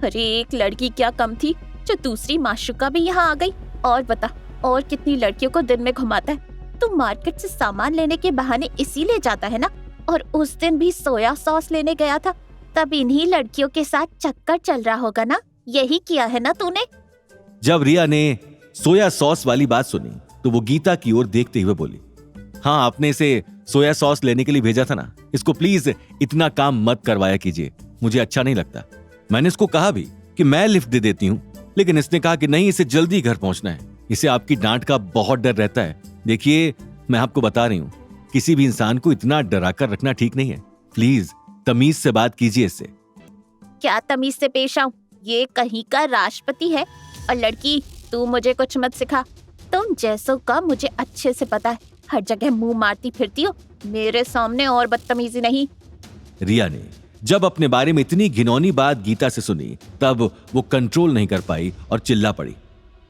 अरे एक लड़की क्या कम थी जो दूसरी माशूका भी यहाँ आ गई। और बता, और कितनी लड़कियों को दिन में घुमाता है? तू मार्केट से सामान लेने के बहाने इसीलिए जाता है ना? और उस दिन भी सोया सॉस लेने गया था, तब इन्हीं लड़कियों के साथ चक्कर चल रहा होगा ना? यही किया है ना तूने? जब रिया ने सोया सॉस वाली बात सुनी तो वो गीता की ओर देखते हुए बोली, हाँ, आपने इसे सोया सॉस लेने के लिए भेजा था ना, इसको प्लीज इतना काम मत करवाया कीजिए, मुझे अच्छा नहीं लगता। मैंने इसको कहा भी कि मैं लिफ्ट दे देती हूँ, लेकिन इसने कहा कि नहीं, इसे जल्दी घर पहुंचना है, इसे आपकी डांट का बहुत डर रहता है। देखिए, मैं आपको बता रही हूँ, किसी भी इंसान को इतना डरा कर रखना ठीक नहीं है, प्लीज तमीज से बात कीजिए इससे। क्या तमीज से पेश आऊं? ये कहीं का राष्ट्रपति है। और लड़की, तू मुझे कुछ मत सिखा, तुम जैसों का मुझे अच्छे से पता है, हर जगह मुंह मारती फिरती हो, मेरे सामने और बदतमीजी नहीं। रिया ने जब अपने बारे में इतनी घिनौनी बात गीता से सुनी तब वो कंट्रोल नहीं कर पाई और चिल्ला पड़ी,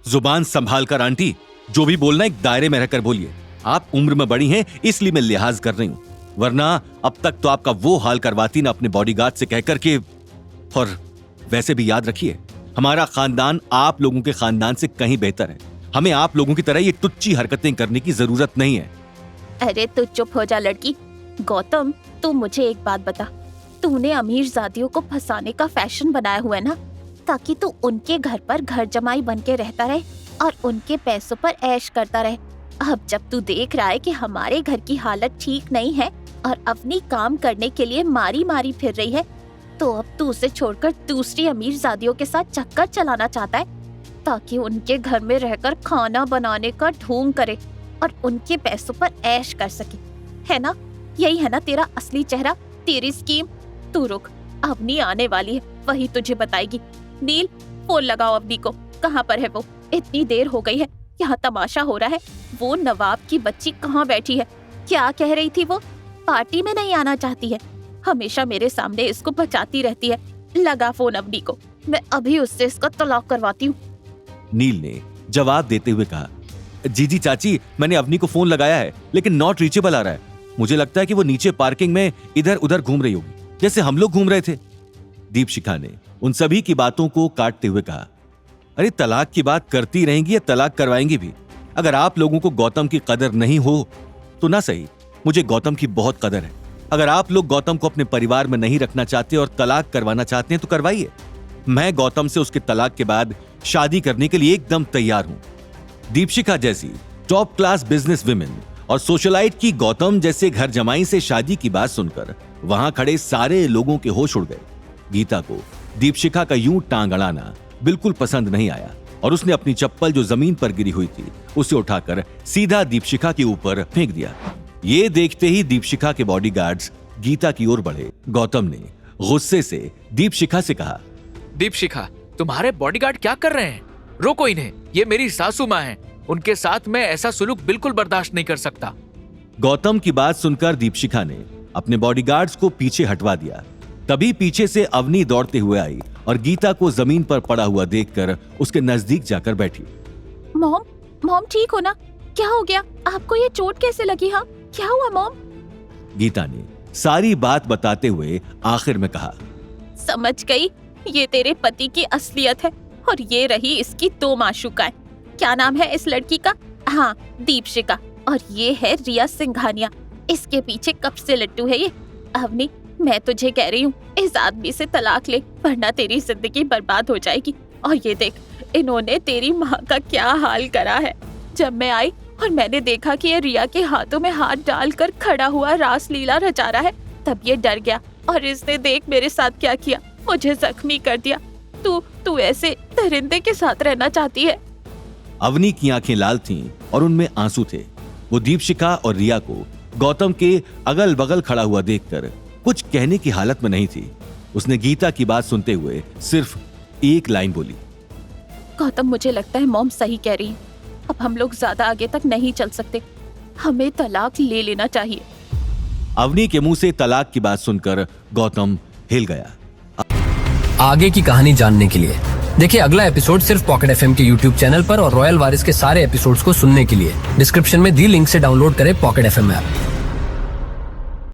जुबान संभाल कर आंटी, जो भी बोलना एक दायरे में रहकर बोलिए। आप उम्र में बड़ी हैं इसलिए मैं लिहाज कर रही हूं, वरना अब तक तो आपका वो हाल करवाती ना अपने बॉडीगार्ड से कहकर के। और वैसे भी याद रखिए, हमारा खानदान आप लोगों के खानदान से कहीं बेहतर है, हमें आप लोगों की तरह ये टुच्ची हरकतें करने की जरूरत नहीं है। अरे तू चुप हो जा लड़की। गौतम, तू मुझे एक बात बता, तूने अमीर जादियों को फंसाने का फैशन बनाया हुआ है ना, ताकि तू उनके घर पर घर जमाई बन के रहता रहे और उनके पैसों पर ऐश करता रहे। अब जब तू देख रहा है कि हमारे घर की हालत ठीक नहीं है और अपनी काम करने के लिए मारी मारी फिर रही है, तो अब तू उसे छोड़कर दूसरी अमीर जादियों के साथ चक्कर चलाना चाहता है, ताकि उनके घर में रहकर खाना बनाने का ढोंग करे और उनके पैसों पर ऐश कर सके, है ना? यही है ना तेरा असली चेहरा, तेरी स्कीम? तू रुक, अवनी आने वाली है, वही तुझे बताएगी। नील, फोन लगाओ अवनी को, कहाँ पर है वो? इतनी देर हो गई है, यहाँ तमाशा हो रहा है। वो नवाब की बच्ची कहाँ बैठी है? क्या कह रही थी वो? पार्टी में नहीं आना चाहती है, हमेशा मेरे सामने इसको बचाती रहती है। लगा फोन अवनी को, मैं अभी उससे इसका तलाक करवाती हूँ। नील ने जवाब देते हुए कहा, जी चाची, मैंने अवनी को फोन लगाया है, लेकिन नॉट रीचेबल आ रहा है। मुझे लगता है कि वो नीचे पार्किंग में इधर उधर घूम रही होगी, जैसे हम लोग घूम रहे थे। दीपशिखा ने उन सभी की बातों को काटते हुए कहा, अरे तलाक की बात करती रहेंगी या तलाक करवाएंगी भी? अगर आप लोगों को गौतम की कदर नहीं हो तो ना सही, मुझे गौतम की बहुत कदर है। अगर आप लोग गौतम को अपने परिवार में नहीं रखना चाहते और तलाक करवाना चाहते हैं तो करवाइए। मैं गौतम से उसके तलाक के बाद शादी करने के लिए एकदम तैयार हूं। दीपशिखा जैसी टॉप क्लास बिजनेस विमेन और सोशलाइट की गौतम जैसे घर जमाई से शादी की बात सुनकर वहां खड़े सारे लोगों के होश उड़ गए। गीता को दीपशिखा का यूं टांग अड़ाना बिल्कुल पसंद नहीं आया और उसने अपनी चप्पल जो जमीन पर गिरी हुई थी उसे उठाकर सीधा दीपशिखा के ऊपर फेंक दिया। ये देखते ही दीपशिखा के बॉडीगार्ड्स गीता की ओर बढ़े। गौतम ने गुस्से से दीपशिखा से कहा, दीपशिखा, तुम्हारे बॉडीगार्ड क्या कर रहे हैं? रोको इन्हें, ये मेरी सासू माँ हैं, उनके साथ मैं ऐसा सुलूक बिल्कुल बर्दाश्त नहीं कर सकता। गौतम की बात सुनकर दीपशिखा ने अपने बॉडीगार्ड्स को पीछे हटवा दिया। तभी पीछे से अवनी दौड़ते हुए आई और गीता को जमीन पर पड़ा हुआ देखकर उसके नजदीक जाकर बैठी। मॉम ठीक हो ना? क्या हो गया आपको? ये चोट कैसे लगी? हाँ, क्या हुआ मॉम? गीता ने सारी बात बताते हुए आखिर में कहा, समझ गई, ये तेरे पति की असलियत है और ये रही इसकी 2 माशूकाएं। क्या नाम है इस लड़की का? हाँ, दीपशिखा। और ये है रिया सिंघानिया, इसके पीछे कब से लट्टू है ये। अवनी, मैं तुझे कह रही हूँ, इस आदमी से तलाक ले, वरना तेरी जिंदगी बर्बाद हो जाएगी। और ये देख, इन्होंने तेरी माँ का क्या हाल करा है। जब मैं आई और मैंने देखा कि ये रिया के हाथों में हाथ डालकर खड़ा हुआ रासलीला रचा रहा है, तब ये डर गया और इसने देख मेरे साथ क्या किया, मुझे जख्मी कर दिया। तू ऐसे दरिंदे के साथ रहना चाहती है? अवनी की आंखें लाल थीं और उनमें आंसू थे। वो दीपशिखा और रिया को गौतम के अगल बगल खड़ा हुआ देखकर कुछ कहने की हालत में नहीं थी। उसने गीता की बात सुनते हुए सिर्फ एक लाइन बोली, गौतम, मुझे लगता है मॉम सही कह रही है, अब हम लोग ज्यादा आगे तक नहीं चल सकते, हमें तलाक ले लेना चाहिए। अवनी के मुंह से तलाक की बात सुनकर गौतम हिल गया। आगे की कहानी जानने के लिए देखिए अगला एपिसोड सिर्फ पॉकेट एफएम के यूट्यूब चैनल पर और रॉयल वारिस के सारे एपिसोड्स को सुनने के लिए डिस्क्रिप्शन में दी लिंक से डाउनलोड करें पॉकेट एफएम ऐप।